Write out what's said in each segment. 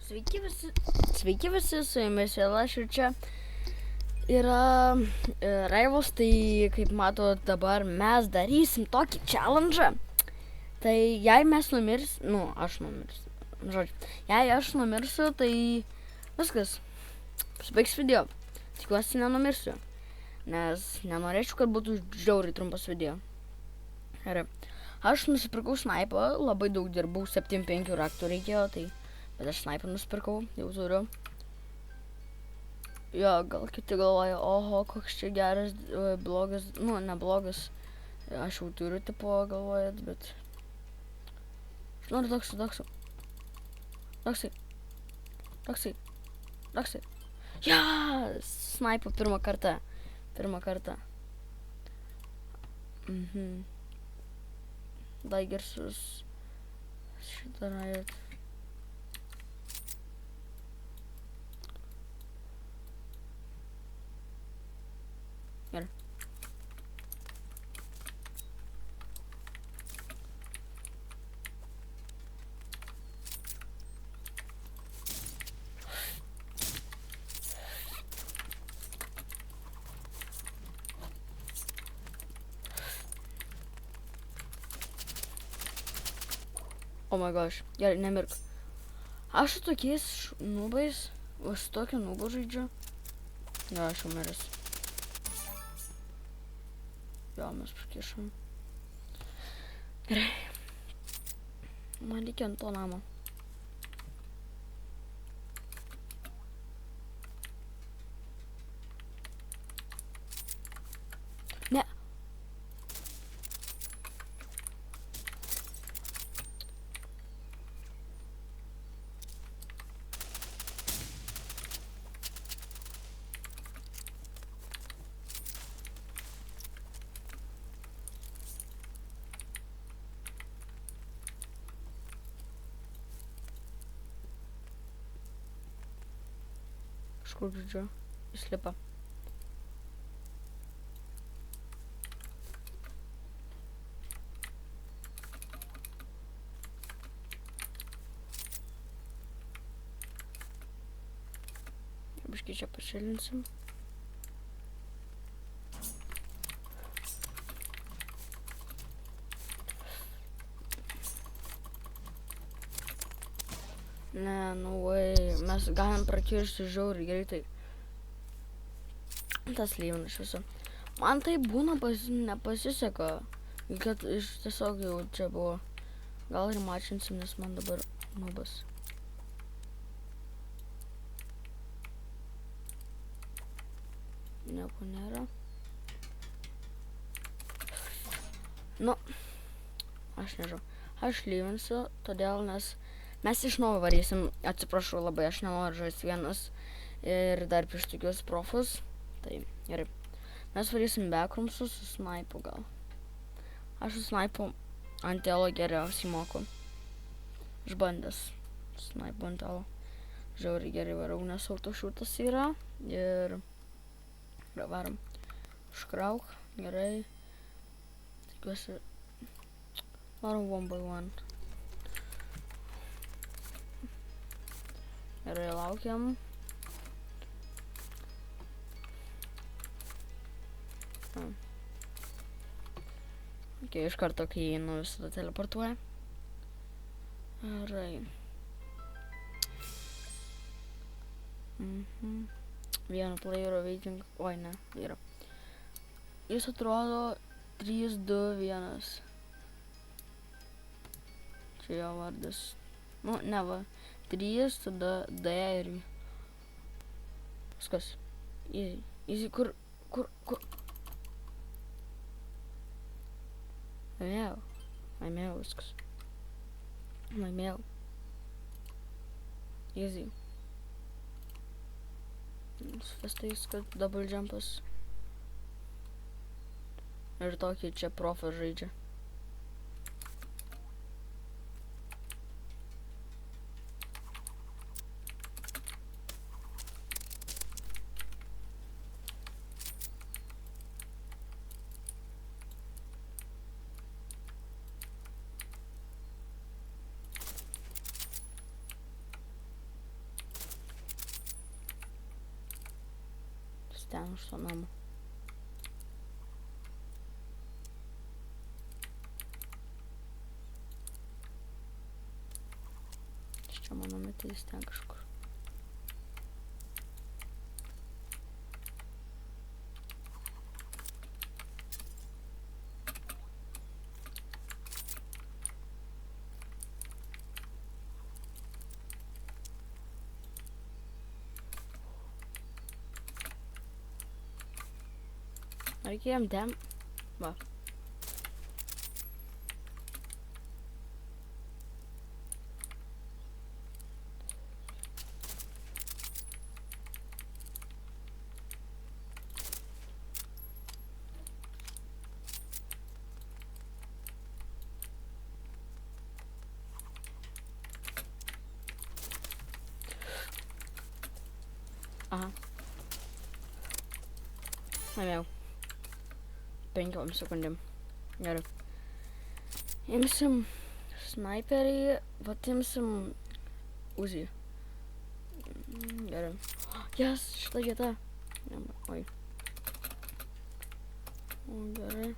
Sveiki visi, su jumis vėl aš ir čia yra Raivos, tai kaip matot dabar mes darysim tokį challenge. Tai jei mes aš numirsiu, jei aš numirsiu, tai viskas, pasibaigs video. Tikiuosi nenumirsiu, nes nenorėčiau, kad būtų žiauriai trumpas video. Gerai, aš nusipirkau snaipą, labai daug dirbau, 7-5 raktų reikėjo, tai bet aš snaipą nusipirkau, jau turiu. Jo, gal kiti galvoja, oho, koks čia geras, blogas, neblogas. Aš jau turiu, tipo, galvojat, bet... Aš noriu toksai. Ja, snaipa pirmą kartą. Daigersus šitą rajat. Gerai. Oh my gosh, gerai, nemirk. Aš su tokiais nubais, su tokiu nubu žaidžiu. Jo, aš jau miris. Jo, mes pakišam. Gerai. Man reikia ant to namo. Ne. Kažkur žodžiu, išlipa. Biškai čia pašilinsim. Ne, mes galim prakirsti žiauriai greitai. Tas lyvina iš viso. Man tai būna nepasiseka, kad iš tiesiog jau čia buvo. Gal ir mačinsim, nes man dabar nubas. Nieko nėra. Nu, aš nežinau. Aš lyvinsiu, todėl nes mes iš naujo varysim. Atsiprašau labai, aš nenoriu žaisti vienas ir dar prieš tokius profus. Tai gerai. Mes varysim backroomsus su snaipu gal. Aš su snaipu ant telo geriausiai moku. Išbandęs snaipu ant telo. Žiauriai gerai varau, nes autošūtas yra. Ir varom. Užkrauk, gerai. Tikiuosi. Varom 1x1. Gerai, laukiam. Ok, iš karto, kai einu, visada teleportuoja. Gerai. Vieno playerio waiting. Oi, ne, yra. Jis atrodo 3, 2, 1. Čia jo vardas. Nu, ne va. 3, tada D ir... Viskas. Easy, kur? Laimėjau viskas. Laimėjau. Easy. Festais, kad double jumpas. Ir tokį čia profą žaidžia. ten už to namo. Čia mano metais ten kažkur. Reikia jam ten. Va. Aha. Laimėjau. 5 sekundėm. Gerai. Imsim sniperį, vat imsim Uzi. Gerai. Jas, šita vieta. Oi. Gerai.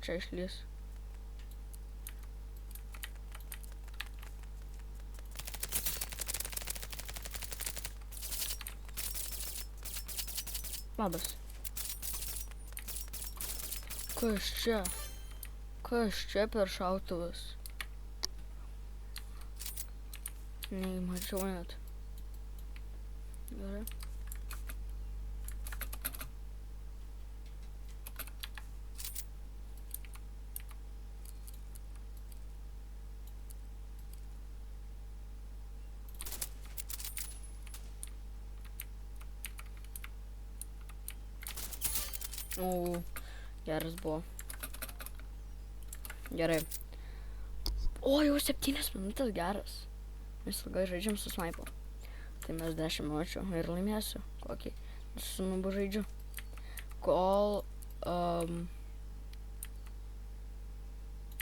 Čia išlys. Labas. Kas čia? Kas čia per šautuvas? Neįmačiau net. Gerai. Geras buvo. Gerai. O, jau 7 minutės geras. Mes ilgai žaidžiam su snaipu. Tai mes 10 minučių ir laimėsiu. Kokį su nubu žaidžiu. Kol...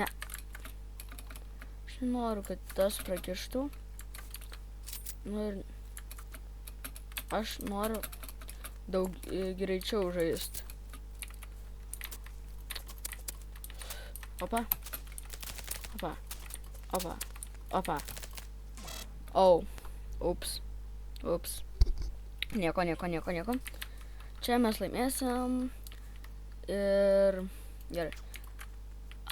Ne. Aš nenoriu, kad tas prakištų. Nu ir... Aš noriu daug greičiau žaist. Opa. Opa. Opa. Opa. Au. Ups. Ups. Nieko. Čia mes laimėsim. Ir... Gerai.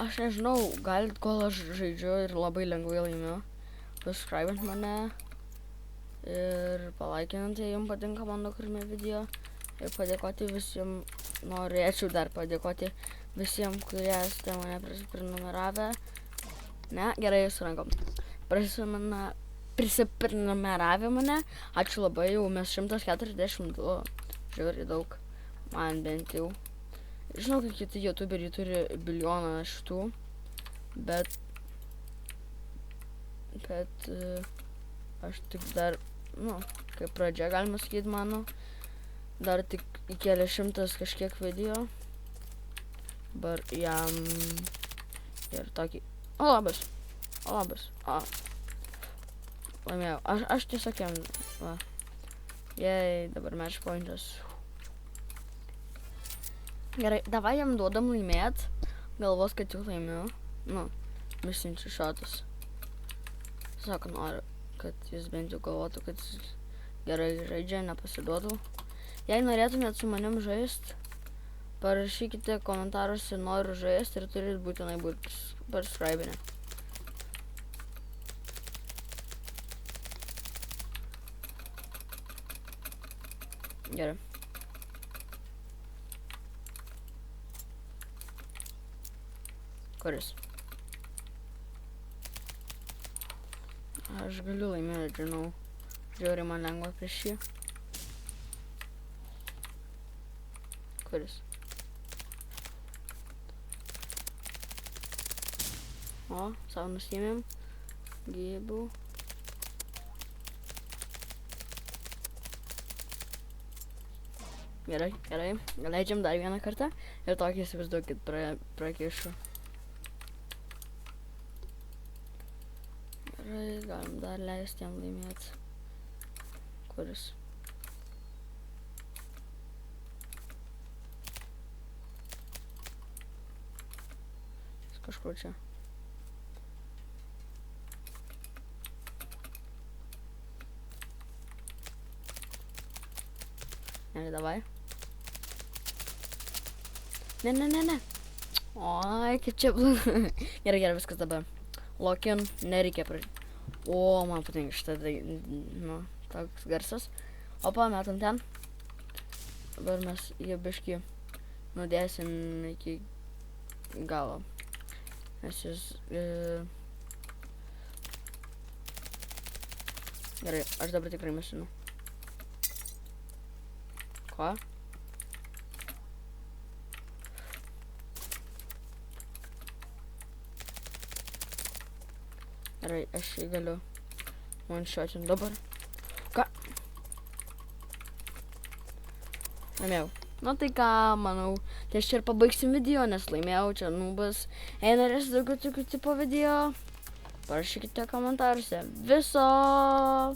Aš nežinau, galit, kol aš žaidžiu ir labai lengvai laimiu. Subscribint mane. Ir palaikinant, jei jums patinka mano kuriami video. Ir padėkoti visiems. Norėčiau dar padėkoti visiems, kurie esate mane prisiprenumeravę. Ne, gerai, surankom. Prisiprenumeravę mane. Ačiū labai, jau mes 142. Žiūri daug. Man bent jau. Žinau, kad kiti youtuberiai turi bilijoną šitų. Bet aš tik dar, nu, kaip pradžia galima sakyti mano. Dar tik į keliasšimtas kažkiek video. Dabar jam ir tokį. O, labas. Laimėjau. Aš tiesiog jam. Va. Jei, dabar match pointas. Gerai, davai jam duodam laimėt. Galvos, kad jau laimėjau. Nu, misinčių šotas. Sako, noriu, kad jis bent jau galvotų, kad jis gerai žaidžia, nepasiduotų. Jei norėtumėt su manim žaist, parašykite komentaruose noriu žaist ir turit būtinai būti subscribinę. Gerai. Kuris? Aš galiu laimėti, žinau. Žiūri man lengva prieš jį. Kuris? O, savo nusiėmėm. Gybų. Gerai. Leidžiam dar vieną kartą. Ir tokį įsivaizduokit prakišu. Gerai, galim dar leisti jam laimėti. Kuris? Jis kažkur čia. Gerai, davai. Ne. Oi, kaip čia blogai. Gerai, viskas dabar. Lock-in, nereikia pradėti. O, man patinka šitą, nu, toks garsas. Opa, metam ten. Dabar mes jį biškį nudėsim iki galo. Nes jis... Gerai, aš dabar tikrai mesinu. Ko? Gerai, aš jį galiu one-shotin dabar. Ką? Laimėjau. Nu tai ką, manau, tai aš čia ir pabaigsim video, nes laimėjau, čia nubas. Jei norėsit daugiau tokių tipo video, parašykite komentaruose. Viso!